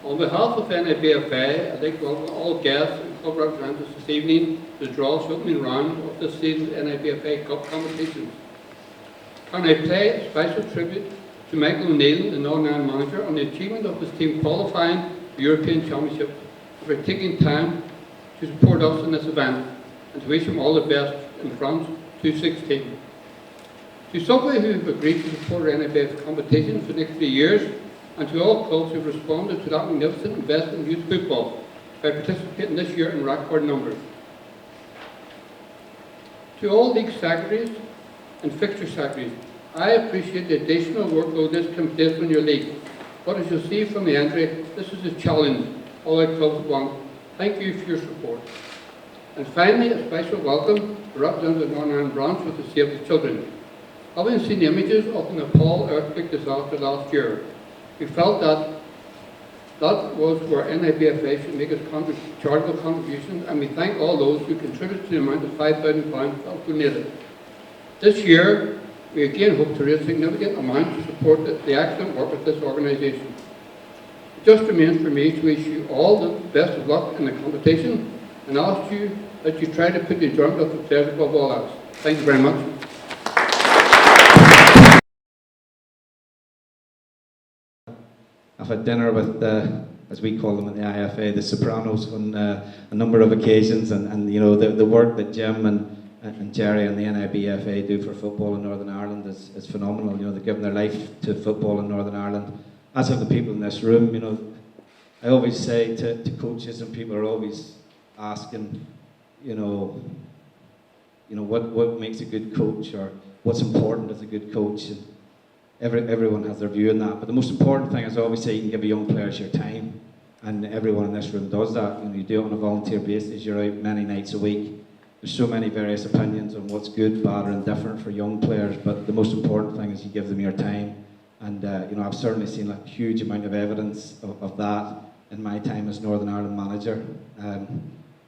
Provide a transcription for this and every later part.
On behalf of NIBFA, I'd like to welcome all guests and club representatives this evening to the draws opening round of this season's NIBFA Cup competitions. Can I pay a special tribute to Michael O'Neill, the Northern Ireland manager, on the achievement of his team qualifying the European Championship, for taking time to support us in this event, and to wish him all the best in France 2016. To Subway, who have agreed to support NIBFA competitions for the next few years, and to all clubs who have responded to that magnificent investment in youth football by participating this year in record numbers. To all league secretaries and fixture secretaries, I appreciate the additional workload this can place on your league, but as you'll see from the entry, this is a challenge all our clubs want. Thank you for your support. And finally, a special welcome to representative of the Northern Ireland branch with the Save the Children. Having seen the images of the Nepal earthquake disaster last year, we felt that was where NIBFA should make its charitable contributions, and we thank all those who contributed to the amount of £5,000 that was donated. This year, we again hope to raise significant amounts to support the excellent work of this organisation. It just remains for me to wish you all the best of luck in the competition, and ask you that you try to put the enjoyment of the players above all else. Thank you very much. I've had dinner with, as we call them in the IFA, the Sopranos on a number of occasions, and you know the work that Jim and Jerry and the NIBFA do for football in Northern Ireland is phenomenal. You know, they've given their life to football in Northern Ireland, as have the people in this room. You know, I always say to coaches, and people are always asking, you know what makes a good coach, or what's important as a good coach. And everyone has their view on that, but the most important thing is, I always say, you can give young players your time, and everyone in this room does that. You know, you do it on a volunteer basis. You're out many nights a week. There's so many various opinions on what's good, bad, or indifferent for young players, but the most important thing is you give them your time. And you know, I've certainly seen a huge amount of evidence of that in my time as Northern Ireland manager. I'd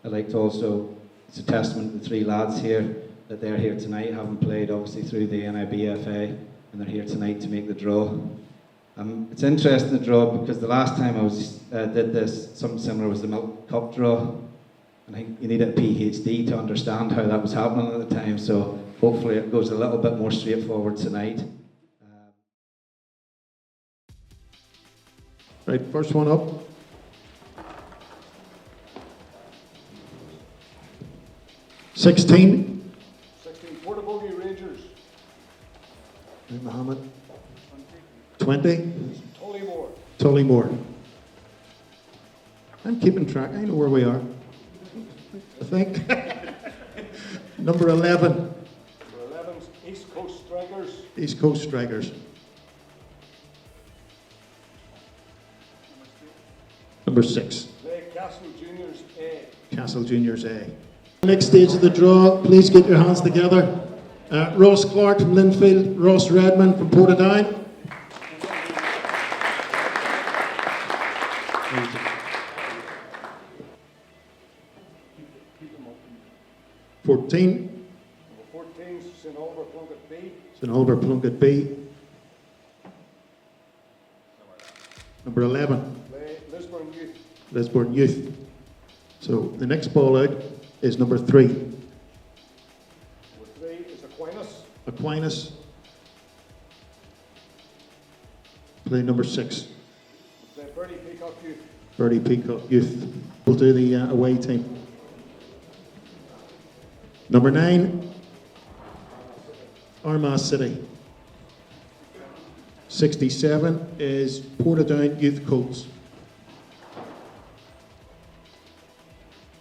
like to also, it's a testament to the three lads here that they're here tonight, having played obviously through the NIBFA. And they're here tonight to make the draw. It's interesting, the draw, because the last time I did this, something similar, was the Milk Cup draw. And I think you needed a PhD to understand how that was happening at the time, so hopefully it goes a little bit more straightforward tonight. Right, first one up. $16. Portobogey Rangers. Mohammed. 20. Tullymore. I'm keeping track. I know where we are, I think. Number 11. Number 11's East Coast Strikers. East Coast Strikers. Number 6. Castle Juniors A. Castle Juniors A. Next stage of the draw, please get your hands together. Ross Clark from Linfield, Ross Redmond from Portadown. $14. Number 14's St Albert Plunkett B. St Albert Plunkett B. Number 11. Lisburn Youth. Lisburn Youth. So the next ball out is number 3. Number 3 is Aquinas. Aquinas. Play number 6. Birdie Peacock Youth. Birdie Peacock Youth. We'll do the away team. Number 9, Armagh City. 67 is Portadown Youth Colts.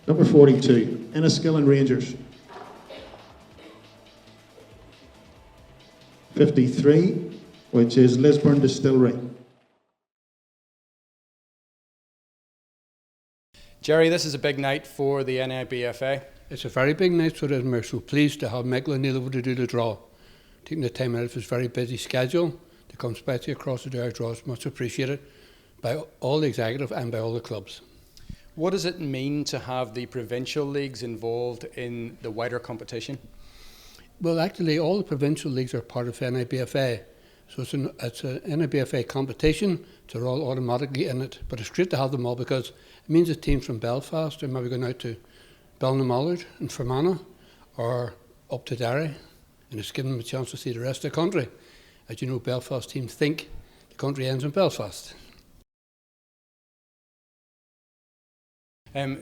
Number 42, Enniskillen Rangers. 53, which is Lisburn Distillery. Jerry, this is a big night for the NIBFA. It's a very big night for us, and we're so pleased to have Michael O'Neill over to do the draw. Taking the time out of his very busy schedule to come especially across to do our draw is much appreciated by all the executive and by all the clubs. What does it mean to have the provincial leagues involved in the wider competition? Well, actually, all the provincial leagues are part of NIBFA, So it's an NIBFA competition, so they're all automatically in it. But it's great to have them all because it means that teams from Belfast are maybe going out to Ballinamallard and Fermanagh or up to Derry, and it's giving them a chance to see the rest of the country. As you know, Belfast teams think the country ends in Belfast.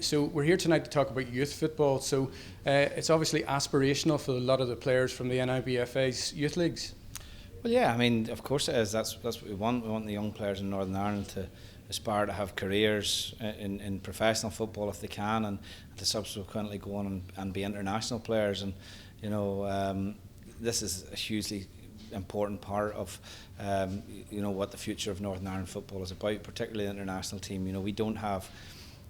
So we're here tonight to talk about youth football. So it's obviously aspirational for a lot of the players from the NIBFA's youth leagues. Well, yeah, I mean, of course it is. That's what we want. We want the young players in Northern Ireland to aspire to have careers in professional football if they can, and to subsequently go on and be international players. And you know, this is a hugely important part of you know, what the future of Northern Ireland football is about, particularly the international team. You know, we don't have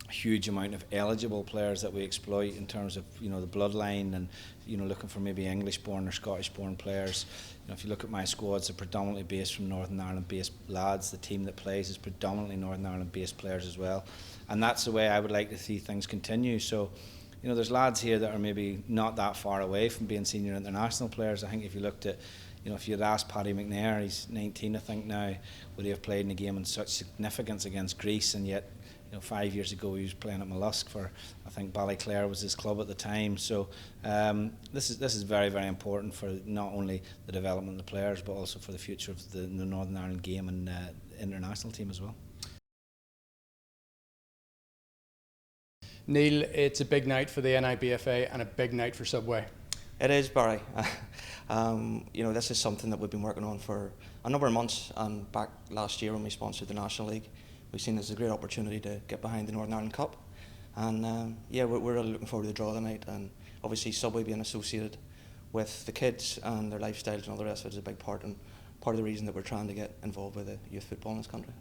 a huge amount of eligible players that we exploit in terms of, you know, the bloodline and, you know, looking for maybe English born or Scottish born players. You know, if you look at my squads, they're predominantly based from Northern Ireland based lads. The team that plays is predominantly Northern Ireland based players as well, and that's the way I would like to see things continue. So, you know, there's lads here that are maybe not that far away from being senior international players. I think if you looked at, you know, if you'd asked Paddy McNair, he's 19 I think now, would he have played in a game in such significance against Greece, and yet, you know, 5 years ago he was playing at Mollusk for, I think Ballyclare was his club at the time. So this is very, very important for not only the development of the players but also for the future of the Northern Ireland game and international team as well. Neil, it's a big night for the NIBFA and a big night for Subway. It is, Barry. You know, this is something that we've been working on for a number of months, and back last year when we sponsored the National League, we've seen this as a great opportunity to get behind the Northern Ireland Cup. And yeah, we're really looking forward to the draw tonight, and obviously Subway being associated with the kids and their lifestyles and all the rest of it is a big part, and part of the reason that we're trying to get involved with the youth football in this country.